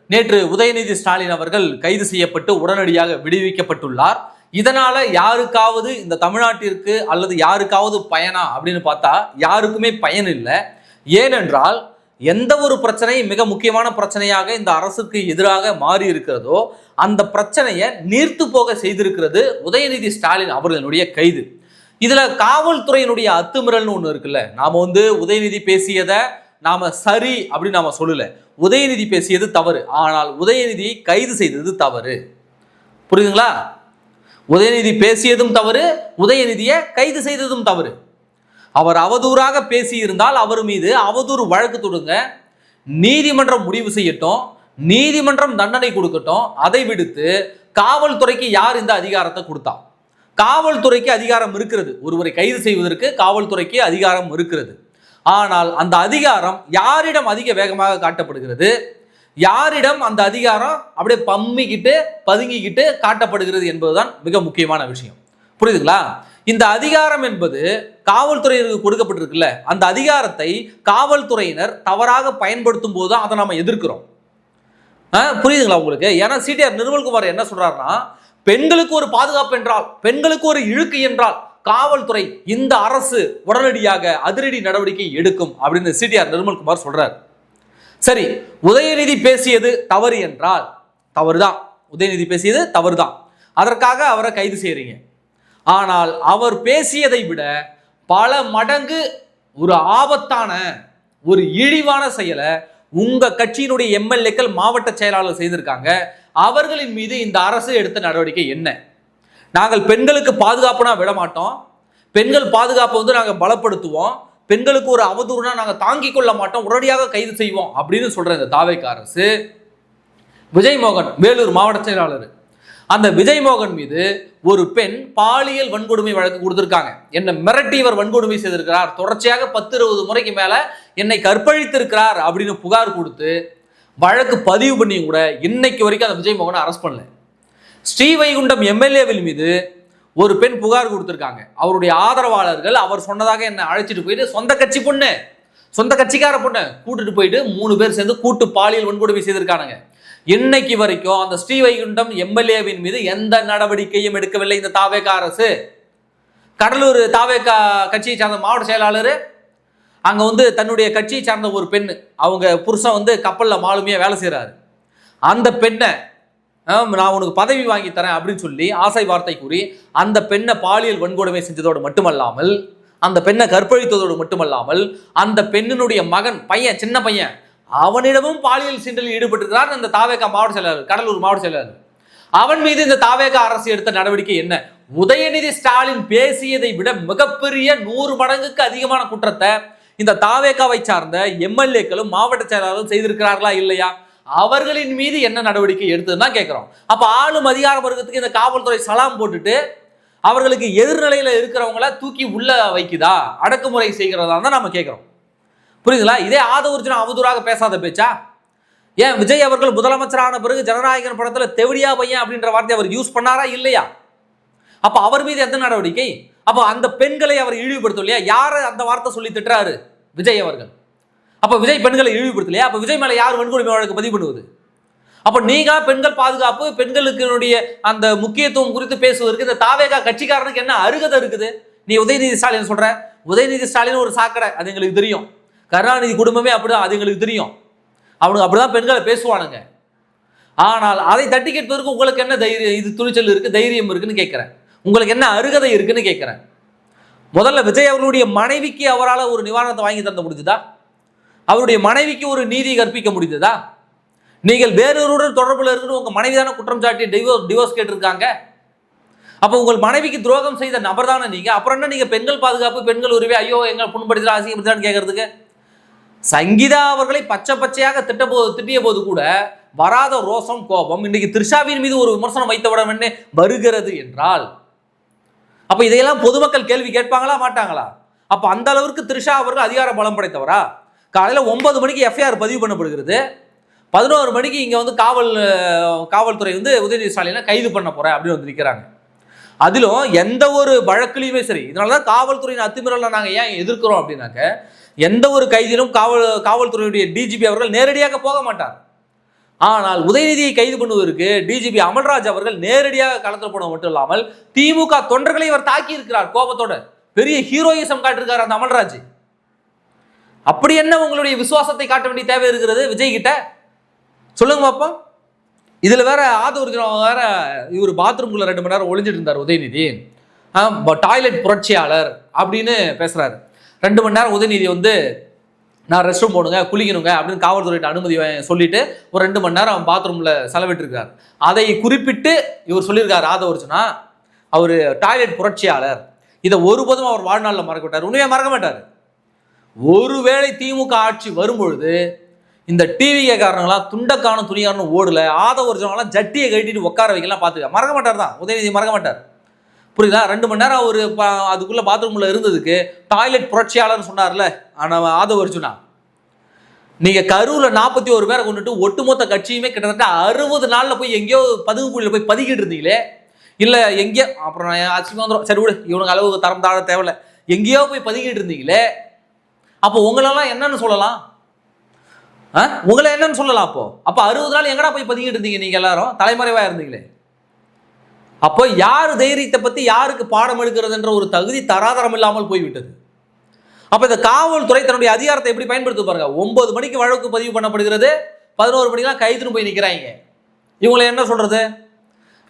நேற்று உதயநிதி ஸ்டாலின் அவர்கள் கைது செய்யப்பட்டு உடனடியாக விடுவிக்கப்பட்டுள்ளார். இதனால யாருக்காவது இந்த தமிழ்நாட்டிற்கு அல்லது யாருக்காவது பயனா அப்படின்னு பார்த்தா யாருக்குமே பயன் இல்லை. ஏனென்றால் எந்த ஒரு பிரச்சனை மிக முக்கியமான பிரச்சனையாக இந்த அரசுக்கு எதிராக மாறி இருக்கிறதோ அந்த பிரச்சனையை நீர்த்து போக செய்திருக்கிறது உதயநிதி ஸ்டாலின் அவர்களுடைய கைது. இதுல காவல்துறையினுடைய அத்துமீறல்னு ஒண்ணு இருக்குல்ல. நாம உதயநிதி பேசியதை நாம சரி அப்படின்னு நாம சொல்லல. உதயநிதி பேசியது தவறு, ஆனால் உதயநிதியை கைது செய்தது தவறு. புரியுதுங்களா? உதயநிதி பேசியதும் தவறு, உதயநிதியை கைது செய்ததும் தவறு. அவர் அவதூறாக பேசியிருந்தால் அவர் மீது அவதூறு வழக்கு தொடுங்க, நீதிமன்றம் முடிவு செய்யட்டும், நீதிமன்றம் தண்டனை கொடுக்கட்டும். அதை விடுத்து காவல்துறைக்கு யார் இந்த அதிகாரத்தை கொடுத்தா? காவல்துறைக்கு அதிகாரம் இருக்கிறது, ஒருவரை கைது செய்வதற்கு காவல்துறைக்கு அதிகாரம் இருக்கிறது. ஆனால் அந்த அதிகாரம் யாரிடம் அதிக வேகமாக காட்டப்படுகிறது, யாரிடம் அந்த அதிகாரம் அப்படியே பம்மிக்கிட்டு பதுங்கிக்கிட்டு காட்டப்படுகிறது என்பதுதான் மிக முக்கியமான விஷயம். புரியுதுங்களா? இந்த அதிகாரம் என்பது காவல்துறையினருக்கு கொடுக்கப்பட்டிருக்குல்ல, அந்த அதிகாரத்தை காவல்துறையினர் தவறாக பயன்படுத்தும் போது அதை நாம எதிர்க்கிறோம். புரியுதுங்களா உங்களுக்கு? ஏன்னா சிடிஆர் நிர்மல்குமார் என்ன சொல்றாருன்னா, பெண்களுக்கு ஒரு பாதுகாப்பு என்றால், பெண்களுக்கு ஒரு இழுக்கு என்றால் காவல்துறை, இந்த அரசு உடனடியாக அதிரடி நடவடிக்கை எடுக்கும் அப்படின்னு சிடிஆர் நிர்மல்குமார் சொல்றாரு. சரி, உதயநிதி பேசியது தவறு என்றால் தவறுதான், உதயநிதி பேசியது தவறுதான், அதற்காக அவரை கைது செய்யறீங்க. ஆனால் அவர் பேசியதை விட பல மடங்கு ஒரு ஆபத்தான ஒரு இழிவான செயலை உங்க கட்சியினுடைய எம்எல்ஏக்கள் மாவட்ட செயலாளர் செய்திருக்காங்க. அவர்களின் மீது இந்த அரசு எடுத்த நடவடிக்கை என்ன? நாங்கள் பெண்களுக்கு பாதுகாப்புனா விட மாட்டோம், பெண்கள் பாதுகாப்பை நாங்கள் பலப்படுத்துவோம், பெண்களுக்கு ஒரு அவதூறுனா நாங்கள் தாங்கிக் கொள்ள மாட்டோம், உடனடியாக கைது செய்வோம் அப்படின்னு சொல்ற இந்த தாவேக அரசு, விஜய் மோகன் வேலூர் மாவட்ட செயலாளர், அந்த விஜய் மோகன் மீது ஒரு பெண் பாலியல் வன்கொடுமை வழக்கு கொடுத்திருக்காங்க. என்னை மிரட்டி இவர் வன்கொடுமை செய்திருக்கிறார், தொடர்ச்சியாக 10-20 முறைக்கு மேல என்னை கற்பழித்திருக்கிறார் அப்படின்னு புகார் கொடுத்து வழக்கு பதிவு பண்ணி கூட இன்னைக்கு வரைக்கும் அந்த விஜய் மோகனை அரெஸ்ட் பண்ணல. ஸ்ரீவைகுண்டம் எம்எல்ஏவில் மீது ஒரு பெண் புகார் கொடுத்திருக்காங்க. அவருடைய ஆதரவாளர்கள் அவர் சொன்னதாக என்னை அழைச்சிட்டு போயிட்டு சொந்த கட்சி பொண்ணு, சொந்த கட்சிக்கார பொண்ணு கூட்டிட்டு போயிட்டு 3 பேர் சேர்ந்து கூட்டு பாலியல் வன்கொடுமை செய்திருக்கானுங்க. இன்னைக்கு வரைக்கும் அந்த ஸ்ரீவைகுண்டம் எம்எல்ஏவின் மீது எந்த நடவடிக்கையும் எடுக்கவில்லை இந்த தாவேக அரசு. கடலூர் தாவேக கட்சியை சார்ந்த மாவட்ட செயலாளர் அங்க தன்னுடைய கட்சியை சார்ந்த ஒரு பெண், அவங்க புருஷன் கப்பல்ல மாலுமியா வேலை செய்யறாரு. அந்த பெண்ணை நான் உனக்கு பதவி வாங்கி தரேன் அப்படின்னு சொல்லி ஆசை வார்த்தை கூறி அந்த பெண்ணை பாலியல் வன்கொடுமை செஞ்சதோடு மட்டுமல்லாமல், அந்த பெண்ணை கற்பழித்ததோடு மட்டுமல்லாமல், அந்த பெண்ணினுடைய மகன் பையன், சின்ன பையன், அவனிடமும் பாலியல் சீண்டலில் ஈடுபட்டிருக்கிறார் அந்த தாவேக மாவட்ட செயலாளர், கடலூர் மாவட்ட செயலாளர். அவன் மீது இந்த தாவேக அரசு எடுத்த நடவடிக்கை என்ன? உதயநிதி ஸ்டாலின் பேசியதை விட மிகப்பெரிய 100 மடங்குக்கு அதிகமான குற்றத்தை இந்த தாவேகாவை சார்ந்த எம்எல்ஏக்களும் மாவட்ட செயலாளரும் செய்திருக்கிறார்களா இல்லையா? அவர்களின் மீது என்ன நடவடிக்கை எடுத்ததுதான் கேட்கிறோம். அப்ப ஆளும் அதிகார வர்க்கத்துக்கு இந்த காவல்துறை சலாம் போட்டுட்டு அவர்களுக்கு எதிர்நிலையில இருக்கிறவங்கள தூக்கி உள்ள வைக்குதா, அடக்குமுறை செய்கிறதா தான் நம்ம கேட்கிறோம். புரியுதுங்களா? இதே ஆதவர்ஜுனா அவதூறாக பேசாத பேச்சா? ஏன் விஜய் அவர்கள் முதலமைச்சரான பிறகு ஜனநாயகன் படத்துல தெவடியா பையன் அப்படின்ற வார்த்தையை அவர் யூஸ் பண்ணாரா இல்லையா? அப்ப அவர் மீது எந்த நடவடிக்கை? அப்ப அந்த பெண்களை அவர் இழிவுபடுத்தலையா? யாரை அந்த வார்த்தை சொல்லி திட்டுறாரு? விஜய் அவர்கள். அப்ப விஜய் பெண்களை இழிவுபடுத்தலையா? அப்ப விஜய் மேல யார் வன்கொடுமை வழக்கு பதிவு பண்ணுவது? அப்ப நீங்க பெண்கள் பாதுகாப்பு, பெண்களுக்கு அந்த முக்கியத்துவம் குறித்து பேசுவதற்கு இந்த தாவேகா கட்சிக்காரனுக்கு என்ன அருகதை இருக்குது? நீ உதயநிதி ஸ்டாலின் சொல்ற, உதயநிதி ஸ்டாலின் ஒரு சாக்கடை, அது எங்களுக்கு தெரியும். கருணாநிதி குடும்பமே அப்படிதான், அது எங்களுக்கு தெரியும். அவனுக்கு அப்படிதான் பெண்களை பேசுவானுங்க. ஆனால் அதை தட்டி கேட்பதற்கு உங்களுக்கு என்ன தைரியம், இது துணிச்சல் இருக்கு, தைரியம் இருக்குன்னு கேட்கிறேன். உங்களுக்கு என்ன அருகதை இருக்குன்னு கேட்கிறேன். முதல்ல விஜய் அவர்களுடைய மனைவிக்கு அவரால் ஒரு நிவாரணத்தை வாங்கி தந்த முடிஞ்சுதா? அவருடைய மனைவிக்கு ஒரு நீதி கற்பிக்க முடிந்ததா? நீங்கள் வேறொருடன் தொடர்புல இருக்கிற உங்க மனைவி தானே குற்றம் சாட்டி டிவோர்ஸ் கேட்டிருக்காங்க. அப்போ உங்கள் மனைவிக்கு துரோகம் செய்த நபர் தானே நீங்க. அப்புறம் என்ன நீங்க பெண்கள் பாதுகாப்பு, பெண்கள் உரிமை, ஐயோ எங்களை புண்படுத்தல, அசிங்கப்படுத்தலான்னு கேட்கறதுக்கு? சங்கீதா அவர்களை பச்சையாக திட்டிய போது கூட வராத ரோசம், கோபம் இன்னைக்கு த்ரிஷாவின் மீது ஒரு விமர்சனம் வைத்தவுடன் வருகிறது என்றால், அப்ப இதையெல்லாம் பொதுமக்கள் கேள்வி கேட்பாங்களா மாட்டாங்களா? அப்ப அந்த அளவிற்கு த்ரிஷா அவர்கள் அதிகார பலம் படைத்தவரா? காலையில 9 மணிக்கு எஃப்ஐஆர் பதிவு பண்ணப்படுகிறது, 11 மணிக்கு இங்க காவல்துறை உதயநிதி ஸ்டாலினை கைது பண்ண போறேன் அப்படின்னு நிற்கிறாங்க. அதிலும் எந்த ஒரு வழக்குலையுமே சரி, இதனாலதான் காவல்துறையின் அத்துமீறலை நாங்க ஏன் எதிர்க்கிறோம் அப்படின்னாக்க, எந்த ஒரு கைதிலும் காவல்துறையுடைய டிஜிபி அவர்கள் நேரடியாக போக மாட்டார். ஆனால் உதயநிதியை கைது பண்ணுவதற்கு டிஜிபி அமல்ராஜ் அவர்கள் நேரடியாக களத்தில் போன மட்டும் இல்லாமல் திமுக தொண்டர்களை இவர் தாக்கி இருக்கிறார். கோபத்தோட பெரிய ஹீரோயிசம் காட்டிருக்காரு அந்த அமல்ராஜ். அப்படி என்ன உங்களுடைய விசுவாசத்தை காட்ட வேண்டிய தேவை இருக்கிறது விஜய் கிட்ட? சொல்லுங்க பாப்போம். இதுல வேற வேற இவர் பாத்ரூம்குள்ள 2 மணி நேரம் ஒளிஞ்சிட்டு இருந்தார் உதயநிதி. டாய்லெட் புரட்சியாளர் அப்படின்னு பேசுறாரு. 2 மணி நேரம் உதயநிதி வந்து நான் ரெஸ்ட் ரூம் போடுங்க, குளிக்கணுங்க அப்படின்னு காவல்துறையிட்ட அனுமதி சொல்லிட்டு ஒரு 2 மணி நேரம் பாத்ரூம்ல செலவிட்டிருக்காரு. அதை குறிப்பிட்டு இவர் சொல்லியிருக்காரு ஆதவர்ஜுனா, அவர் டாய்லெட் புரட்சியாளர். இதை ஒருபோதும் அவர் வாழ்நாளில் மறக்க விட்டார். உண்மையாக மறக்க மாட்டார். ஒருவேளை திமுக ஆட்சி வரும்பொழுது இந்த டிவிகே காரணங்களாம் துண்டக்கான துணியாரன்னு ஓடல, ஆதவர்ஜுனாலாம் ஜட்டியை கட்டிட்டு உட்கார வைக்கலாம் பார்த்துக்க மறக்க மாட்டார் தான் உதயநிதி, மறக்க மாட்டார். புரியுதா? 2 மணி நேரம் அவர் அதுக்குள்ள பாத்ரூம்ல இருந்ததுக்கு டாய்லெட் புரட்சியாளர்னு சொன்னார்ல ஆனால் ஆதவர்ஜுனா, நீங்க கரூர்ல 41 பேரை கொண்டுட்டு ஒட்டுமொத்த கட்சியுமே கிட்டத்தட்ட 60 நாள்ல போய் எங்கேயோ பதுங்கு குழியில போய் பதுக்கிட்டு இருந்தீங்களே, இல்ல எங்கேயோ அப்புறம் அசிங்க வந்துடும், சரி விடு இவனுக்கு அளவுக்கு தரம் தாழ தேவையில்ல, எங்கேயோ போய் பதுக்கிட்டு இருந்தீங்களே, அப்போ உங்களெல்லாம் என்னன்னு சொல்லலாம்? உங்களை என்னன்னு சொல்லலாம்? அப்போ 60 நாள் எங்கடா போய் பதுக்கிட்டு இருந்தீங்க நீங்க எல்லாரும் தலைமறைவா இருந்தீங்களே? அப்போ யார் தைரியத்தை பத்தி யாருக்கு பாடம் எடுக்கிறதுன்ற ஒரு தகுதி தராதரம் இல்லாமல் போய்விட்டது. அப்ப இந்த காவல்துறை தன்னுடைய அதிகாரத்தை எப்படி பயன்படுத்த பாருங்க. 9 மணிக்கு வழக்கு பதிவு பண்ணப்படுகிறது, 11 மணிக்கெல்லாம் கைதுன்னு போய் நிற்கிறாங்க. இவங்களை என்ன சொல்றது?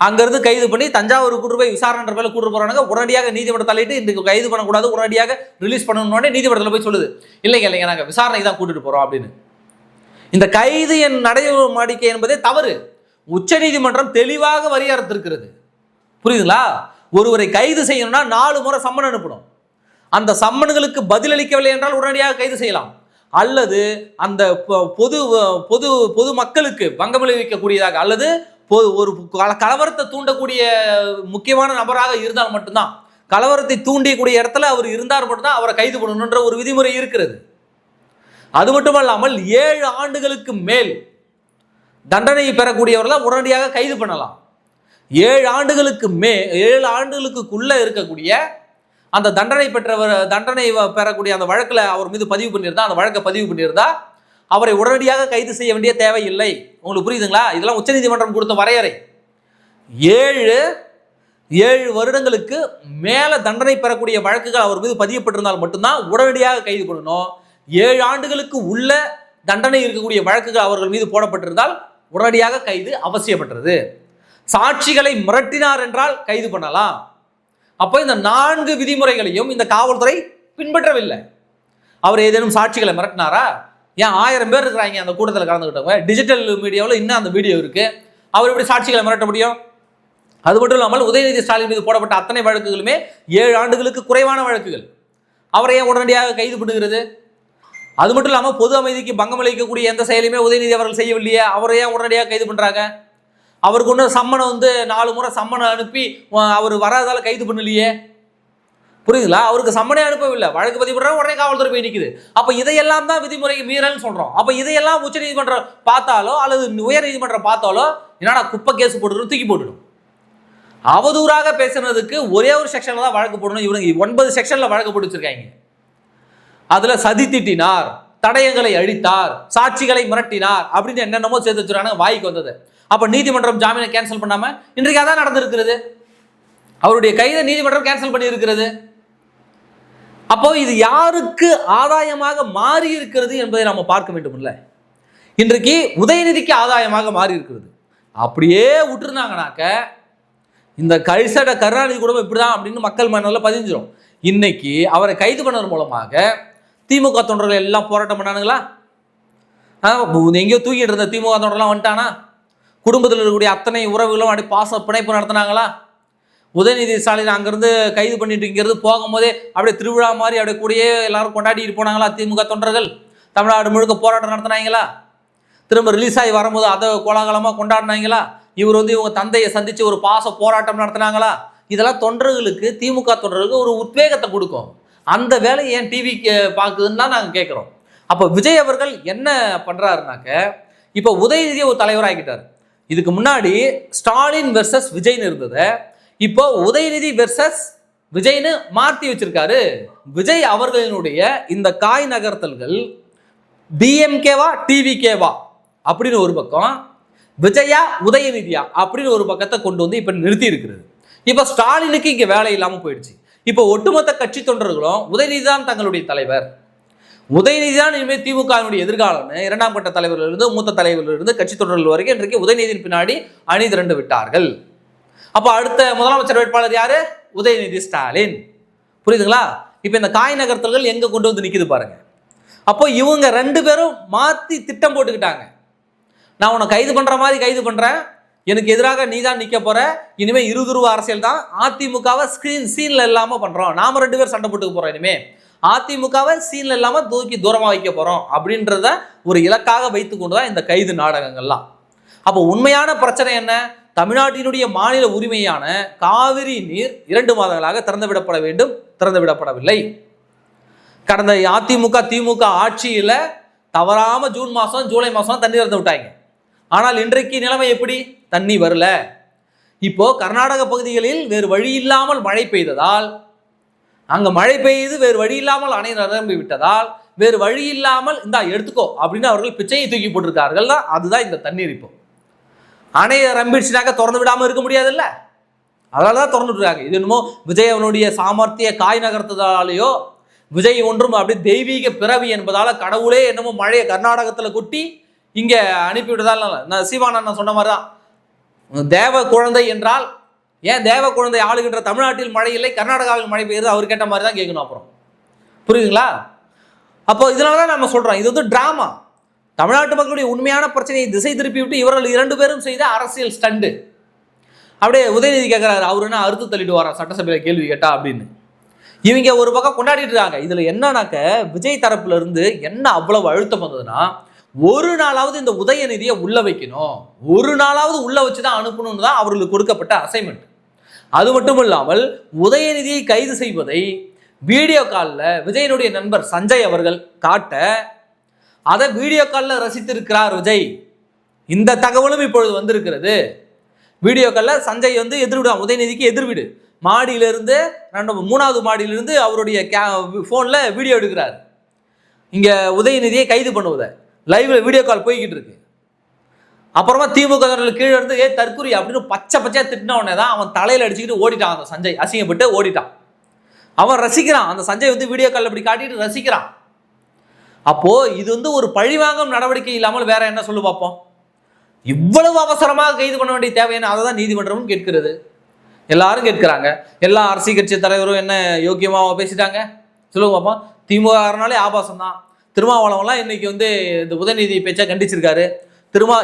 அங்கிருந்து கைது பண்ணி தஞ்சாவூர் கூட்டு போய் விசாரணை பேர்ல கூட்டு போறாங்க. உடனடியாக நீதிமன்றம் தலையிட்டு இந்த கைது பண்ணக்கூடாது, உடனடியாக ரிலீஸ் பண்ணணும்னே நீதிமன்றத்தில் போய் சொல்லுது, இல்லைங்க நாங்கள் விசாரணைக்கு தான் கூட்டிட்டு போறோம் அப்படின்னு. இந்த கைது என் நடவடிக்கை என்பதே தவறு. உச்ச நீதிமன்றம் தெளிவாக வரையறுத்திருக்கிறது. புரியுதுங்களா? ஒருவரை கைது செய்யணும்னா 4 முறை சம்மன் அனுப்பணும். அந்த சம்மன்களுக்கு பதிலளிக்கவில்லை என்றால் உடனடியாக கைது செய்யலாம், அல்லது அந்த பொது பொது பொது மக்களுக்கு பங்கம் விளைவிக்கக்கூடியதாக அல்லது ஒரு கலவரத்தை தூண்டக்கூடிய முக்கியமான நபராக இருந்தால் மட்டும்தான், கலவரத்தை தூண்டியக்கூடிய இடத்துல அவர் இருந்தார் மட்டும்தான் அவரை கைது பண்ணணுன்ற ஒரு விதிமுறை இருக்கிறது. அது மட்டுமல்லாமல் 7 ஆண்டுகளுக்கு மேல் தண்டனை பெறக்கூடியவர்கள் உடனடியாக கைது பண்ணலாம். 7 ஆண்டுகளுக்குள்ள இருக்கக்கூடிய அந்த தண்டனை பெறக்கூடிய அந்த வழக்கில் அவர் மீது பதிவு பண்ணியிருந்தா, அந்த வழக்கை பதிவு பண்ணியிருந்தா அவரை உடனடியாக கைது செய்ய வேண்டிய தேவை இல்லை. உங்களுக்கு புரியுதுங்களா? இதெல்லாம் உச்சநீதிமன்றம் கொடுத்த வரையறை. 7 வருடங்களுக்கு மேல தண்டனை பெறக்கூடிய வழக்குகள் அவர் மீது பதியப்பட்டிருந்தால் மட்டும்தான் உடனடியாக கைது பண்ணணும். 7 ஆண்டுகளுக்கு உள்ள தண்டனை இருக்கக்கூடிய வழக்குகள் அவர்கள் மீது போடப்பட்டிருந்தால் உடனடியாக கைது அவசியப்பட்டது. சாட்சிகளை மிரட்டினார் என்றால் கைது பண்ணலாம். அப்போ இந்த 4 விதிமுறைகளையும் இந்த காவல்துறை பின்பற்றவில்லை. அவர் ஏதேனும் சாட்சிகளை மிரட்டினாரா? ஏன் 1000 பேர் இருக்கிறாங்க அந்த கூட்டத்தில் கலந்துக்கிட்டவங்க, டிஜிட்டல் மீடியாவில் இன்னும் அந்த வீடியோ இருக்கு, அவர் எப்படி சாட்சிகளை மிரட்ட முடியும்? அது மட்டும் இல்லாமல் உதயநிதி ஸ்டாலின் மீது போடப்பட்ட அத்தனை வழக்குகளுமே 7 ஆண்டுகளுக்கு குறைவான வழக்குகள். அவரை ஏன் உடனடியாக கைது பண்ணுகிறது? அது மட்டும் இல்லாமல் பொது அமைதிக்கு பங்கம் அளிக்கக்கூடிய எந்த செயலையுமே உதயநிதி அவர்கள் செய்யவில்லையே, அவரை ஏன் உடனடியாக கைது பண்றாங்க? அவருக்கு ஒன்று சம்மனை 4 முறை சம்மனை அனுப்பி அவர் வராதால கைது பண்ணலையே. புரியுதுங்களா? அவருக்கு சம்மனே அனுப்பவில்லை, வழக்கு பதிவு பண்றாங்க, உடனே காவல்துறை போய் நிற்குது. அப்ப இதையெல்லாம் தான் விதிமுறை மீறல்னு சொல்றோம். அப்ப இதையெல்லாம் உச்ச நீதிமன்றம் பார்த்தாலோ அல்லது உயர் நீதிமன்றம் பார்த்தாலோ என்னடா குப்பை கேஸ் போட்டு தூக்கி போட்டுடும். அவதூறாக பேசுனதுக்கு ஒரே ஒரு செக்ஷன்ல தான் வழக்கு போடணும். இவங்க 9 செக்ஷன்ல வழக்கு போட்டு வச்சிருக்காங்க. அதுல சதி திட்டினார், தடயங்களை அழித்தார், சாட்சிகளை மிரட்டினார் அப்படின்னு என்னென்னமோ சேர்த்து வச்சிருக்காங்க. வாய்க்கு வந்தது. அப்ப நீதிமன்றம் ஜாமீனை கேன்சல் பண்ணாம இன்றைக்கு அதான் நடந்திருக்கிறது. அவருடைய கைதை நீதிமன்றம் கேன்சல் பண்ணி இருக்கிறது. அப்போ இது யாருக்கு ஆதாயமாக மாறி இருக்கிறது என்பதை நாம பார்க்க வேண்டும். இல்ல, இன்றைக்கு உதயநிதிக்கு ஆதாயமாக மாறி இருக்கிறது. அப்படியே விட்டுருந்தாங்கனாக்க இந்த கழிசட கருணாநிதி குடும்பம் இப்படிதான் அப்படின்னு மக்கள் மனதில் பதிஞ்சிடும். இன்னைக்கு அவரை கைது பண்ணது மூலமாக திமுக தொண்டர்கள் எல்லாம் போராட்டம் பண்ணானுங்களா? எங்கேயோ தூக்கிட்டு இருந்த திமுக தொண்டர்லாம் வந்துட்டானா? குடும்பத்தில் இருக்கக்கூடிய அத்தனை உறவுகளும் அப்படி பாச பிணைப்பு நடத்தினாங்களா? உதயநிதி ஸ்டாலின் அங்கிருந்து கைது பண்ணிட்டு இங்கிருந்து போகும்போதே அப்படியே திருவிழா மாதிரி அப்படியே கூடயே எல்லாரும் கொண்டாடிட்டு போனாங்களா? திமுக தொண்டர்கள் தமிழ்நாடு முழுக்க போராட்டம் நடத்தினாங்களா? திரும்ப ரிலீஸ் ஆகி வரும்போது அதை கோலாகலமாக கொண்டாடினாங்களா? இவர் இவங்க தந்தையை சந்திச்சு ஒரு பாச போராட்டம் நடத்தினாங்களா? இதெல்லாம் தொண்டர்களுக்கு, திமுக தொண்டர்களுக்கு ஒரு உத்வேகத்தை கொடுக்கும். அந்த வேலையை ஏன் டிவிக்கு பார்க்குதுன்னு தான் நாங்கள் கேட்குறோம். அப்போ விஜய் அவர்கள் என்ன பண்ணுறாருனாக்க, இப்போ உதயநிதியை ஒரு தலைவராகிட்டார். இதுக்கு முன்னாடி ஸ்டாலின் வெர்சஸ் விஜய்னு இருந்தது, இப்போ உதயநிதி வெர்சஸ் விஜய்னு மாற்றி வச்சிருக்காரு. விஜய் அவர்களினுடைய இந்த காய் நகர்த்தல்கள் டிஎம்கேவா டிவிகேவா அப்படின்னு ஒரு பக்கம், விஜயா உதயநிதியா அப்படின்னு ஒரு பக்கத்தை கொண்டு வந்து இப்ப நிறுத்தி இருக்கிறது. இப்ப ஸ்டாலினுக்கு இங்க வேலை இல்லாம போயிடுச்சு. இப்ப ஒட்டுமொத்த கட்சி தொண்டர்களும் உதயநிதி தான் தங்களுடைய தலைவர், உதயநிதி தான் இனிமேல் திமுகவினுடைய எதிர்காலம்னு இரண்டாம் கட்ட தலைவர்களிலிருந்து மூத்த தலைவர்களிலிருந்து கட்சி தொண்டர்கள் வரைக்கும் இன்றைக்கு உதயநிதியின் பின்னாடி அணி திரண்டு விட்டார்கள். அப்ப அடுத்த முதலமைச்சர் வேட்பாளர் யாரு? உதயநிதி ஸ்டாலின். புரியுதுங்களா? இப்ப இந்த காய் நகர்த்தல்கள் எங்க கொண்டு வந்து நிக்குது பாருங்க. அப்போ இவங்க ரெண்டு பேரும் மாத்தி திட்டம் போட்டுக்கிட்டாங்க. நான் உன்னை கைது பண்ற மாதிரி கைது பண்றேன், எனக்கு எதிராக நீ தான் நிக்க போற, இனிமே இருதுருவ அரசியல் தான், அதிமுகவை சீன்ல இல்லாம பண்றோம், நாம ரெண்டு பேரும் சண்டை போட்டுக்க போறோம், இனிமே அதிமுகவை சீன்ல இல்லாம தூக்கி தூரமா வைக்க போறோம் அப்படின்றத ஒரு இலக்காக வைத்துக் கொண்டுதான் இந்த கைது நாடகங்கள்லாம். அப்போ உண்மையான பிரச்சனை என்ன? தமிழ்நாட்டினுடைய மாநில உரிமையான காவிரி நீர் 2 மாதங்களாக திறந்து விடப்பட வேண்டும், திறந்து விடப்படவில்லை. கடந்த அதிமுக திமுக ஆட்சியில தவறாம ஜூன் மாசம் ஜூலை மாசம் தண்ணி திறந்து விட்டாங்க. ஆனால் இன்றைக்கு நிலைமை எப்படி? தண்ணி வரல. இப்போ கர்நாடக பகுதிகளில் வேறு வழி இல்லாமல் மழை பெய்ததால், அங்க மழை பெய்து வேறு வழி இல்லாமல் அணை நிரம்பி விட்டதால், வேறு வழி இல்லாமல் இந்தா எடுத்துக்கோ அப்படின்னு அவர்கள் பிச்சையை தூக்கி போட்டிருக்கார்கள். அதுதான் இந்த தண்ணீர். இப்போ அணையை ரம்பிடுச்சுனாக்க திறந்து விடாம இருக்க முடியாதுல்ல, அதனாலதான் திறந்து விட்டுருக்காங்க. இது என்னமோ விஜய் அவனுடைய சாமர்த்திய காய் நகர்த்ததாலேயோ, விஜய் ஒன்றும் அப்படியே தெய்வீக பிறவி என்பதால கடவுளே என்னமோ மழையை கர்நாடகத்துல கொட்டி இங்க அனுப்பிவிட்டதால், நான் சீவானன் சொன்ன மாதிரிதான், தேவ குழந்தை என்றால் ஏன் தேவ குழந்தை ஆளுகின்ற தமிழ்நாட்டில் மழை இல்லை, கர்நாடகாவில் மழை பெய்யுது, அவர் கேட்ட மாதிரி தான் கேட்கணும். அப்புறம் புரியுதுங்களா? அப்போ இதனாலதான் நம்ம சொல்றோம், இது வந்து டிராமா. தமிழ்நாட்டு மக்களுடைய உண்மையான பிரச்சனையை திசை திருப்பி விட்டு இவர்கள் 2 பேரும் செய்த அரசியல் ஸ்டண்டு. அப்படியே உதயநிதி கேட்கிறாரு, அவரு என்ன அறுத்து தள்ளிட்டு வர சட்டசபையில கேள்வி கேட்டா அப்படின்னு. இவங்க ஒரு பக்கம் கொண்டாடிட்டு இருக்காங்க. இதுல என்னன்னாக்க விஜய் தரப்புல இருந்து என்ன அவ்வளவு அழுத்தம் வந்ததுன்னா, ஒரு நாளாவது இந்த உதயநிதியை உள்ள வைக்கணும், ஒரு நாளாவது உள்ள வச்சுதான் அனுப்பணும்னு தான் அவர்களுக்கு கொடுக்கப்பட்ட அசைன்மெண்ட். அது மட்டும் இல்லாமல் உதயநிதியை கைது செய்வதை வீடியோ காலில் விஜயனுடைய நண்பர் சஞ்சய் அவர்கள் காட்ட, அதை வீடியோ காலில் ரசித்திருக்கிறார் விஜய். இந்த தகவலும் இப்பொழுது வந்திருக்கிறது. வீடியோ காலில் சஞ்சய் வந்து எதிர்விடு, உதயநிதிக்கு எதிர்விடு, மாடியிலிருந்து 3வது மாடியிலிருந்து அவருடைய போன்ல வீடியோ எடுக்கிறார். இங்க உதயநிதியை கைது பண்ணுவதை லைவ்ல வீடியோ கால் போய்கிட்டு இருக்கு. அப்புறமா திமுக கீழே இருந்து தற்குறி அப்படின்னு பச்சையா திட்டின உடனே தான் அவன் தலையில அடிச்சுக்கிட்டு ஓடிட்டான். அந்த சஞ்சய் அசிங்கப்பட்டு ஓடிட்டான். அவன் ரசிக்கிறான், அந்த சஞ்சய் வந்து வீடியோ கால் இப்படி காட்டிட்டு ரசிக்கிறான். அப்போ இது வந்து ஒரு பழிவாங்கும் நடவடிக்கை இல்லாமல் வேற என்ன சொல்லு பார்ப்போம்? இவ்வளவு அவசரமாக கைது பண்ண வேண்டிய தேவையான அதை தான் நீதிமன்றமும் கேட்கிறது, எல்லாரும் கேட்கிறாங்க. எல்லா அரசியல் கட்சி தலைவரும் என்ன யோக்கியமாக பேசிட்டாங்க சொல்லுங்க பார்ப்போம். திமுகனாலே ஆபாசம் தான். திருமாவளவன்லாம் இன்னைக்கு வந்து இந்த உதயநிதி பேச்சை கண்டிச்சிருக்காரு.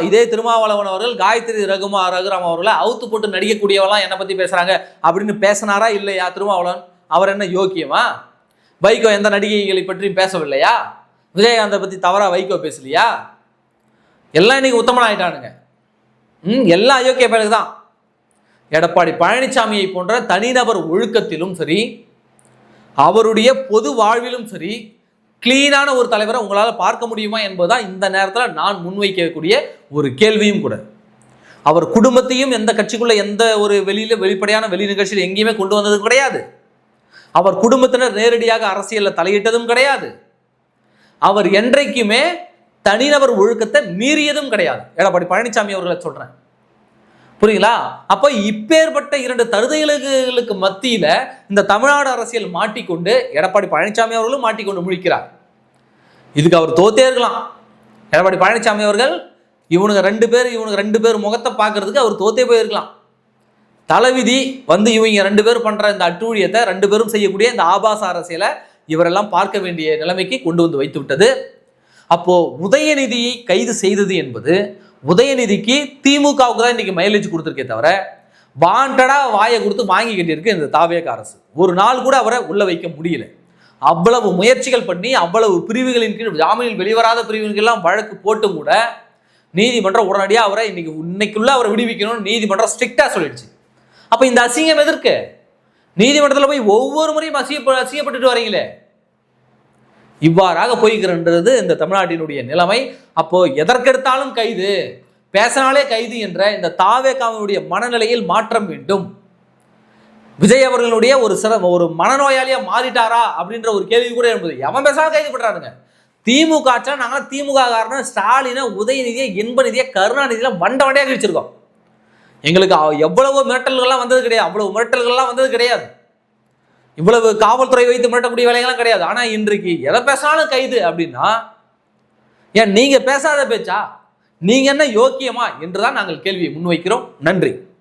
இதே திருமாவளவன் அவர்கள் காயத்ரி ரகுராம் அவர்களை அவுத்து போட்டு நடிக்கக்கூடியவெல்லாம் என்னை பத்தி பேசுறாங்க அப்படின்னு பேசினாரா இல்லையா? திருமாவளவன் அவர் என்ன யோக்கியமா? வைகோ எந்த நடிகைகளை பற்றியும் பேசவில்லையா? விஜயகாந்தை பத்தி தவறா வைகோ பேசலையா? எல்லாம் இன்னைக்கு உத்தமன் ஆயிட்டானுங்க. எல்லாம் அயோக்கிய பேருக்கு தான். எடப்பாடி பழனிசாமியை போன்ற தனிநபர் ஒழுக்கத்திலும் சரி, அவருடைய பொது வாழ்விலும் சரி, கிளீனான ஒரு தலைவரை உங்களால் பார்க்க முடியுமா என்பதுதான் இந்த நேரத்தில் நான் முன்வைக்கக்கூடிய ஒரு கேள்வியும் கூட. அவர் குடும்பத்தையும் எந்த கட்சிக்குள்ள எந்த ஒரு வெளிப்படையான வெளி நிகழ்ச்சியில் எங்கேயுமே கொண்டு வந்ததும் கிடையாது. அவர் குடும்பத்தினர் நேரடியாக அரசியலில் தலையிட்டதும் கிடையாது. அவர் என்றைக்குமே தனிநபர் ஒழுக்கத்தை மீறியதும் கிடையாது. எடப்பாடி பழனிசாமி அவர்களை சொல்றேன், புரியுங்களா? அப்ப இப்பேற்பட்ட 2 தருதலுக்கு மத்தியில இந்த தமிழ்நாடு அரசியல் மாட்டிக்கொண்டு எடப்பாடி பழனிசாமி அவர்களும் மாட்டிக்கொண்டு முழிக்கிறார். இதுக்கு அவர் தோத்தே இருக்கலாம். எடப்பாடி பழனிசாமி அவர்கள் இவனுக்கு ரெண்டு பேர் முகத்தை பார்க்கறதுக்கு அவர் தோத்தே போயிருக்கலாம். தலைவிதி வந்து இவங்க 2 பேரும் பண்ற இந்த அட்டூழியத்தை, 2 பேரும் செய்யக்கூடிய இந்த ஆபாச அரசியலை இவரெல்லாம் பார்க்க வேண்டிய நிலைமைக்கு கொண்டு வந்து வைத்து விட்டது. அப்போ உதயநிதியை கைது செய்தது என்பது உதயநிதிக்கு திமுகவுக்கு தான் இன்னைக்கு மைலேஜ் கொடுத்துருக்கே தவிர, வாண்டடா வாயை கொடுத்து வாங்கி கட்டியிருக்கு இந்த தாவேக அரசு. ஒரு நாள் கூட அவரை உள்ள வைக்க முடியல. அவ்வளவு முயற்சிகள் பண்ணி, அவ்வளவு பிரிவுகளின் கீழ், ஜாமீனில் வெளிவராத பிரிவுகளெல்லாம் வழக்கு போட்டும் கூட நீதிமன்றம் உடனடியாக அவரை இன்னைக்குள்ள அவரை விடுவிக்கணும்னு நீதிமன்றம் ஸ்ட்ரிக்டா சொல்லிடுச்சு. அப்ப இந்த அசிங்கம் எதற்கு? நீதிமன்றத்தில் போய் ஒவ்வொரு முறையும் அசிங்கப்பட்டுட்டு வரீங்களே. இவ்வாறாக போய்கிறது இந்த தமிழ்நாட்டினுடைய நிலைமை. அப்போ எதற்கெடுத்தாலும் கைது, பேசினாலே கைது என்ற இந்த தாவேகாவினுடைய மனநிலையில் மாற்றம் வேண்டும். விஜய் அவர்களுடைய ஒரு மனநோயாளியா மாறிட்டாரா அப்படின்ற ஒரு கேள்வி கூட என்பது. எவன் பேசாம கைது பண்றாருங்க. திமுக ஆட்சியில் நாங்கள் திமுக காரணம் ஸ்டாலினை, உதயநிதியை, இன்பநிதியை, கருணாநிதியெல்லாம் வண்டையாக கழிச்சிருக்கோம். எங்களுக்கு எவ்வளவு மிரட்டல்கள்லாம் வந்தது கிடையாது, அவ்வளவு மிரட்டல்கள்லாம் வந்தது கிடையாது, இவ்வளவு காவல்துறை வைத்து மிரட்டக்கூடிய வேலைகள்லாம் கிடையாது. ஆனால் இன்றைக்கு எதை பேசினாலும் கைது அப்படின்னா ஏன் நீங்க பேசாத பேச்சா? நீங்க என்ன யோக்கியமா என்றுதான் நாங்கள் கேள்வியை முன்வைக்கிறோம். நன்றி.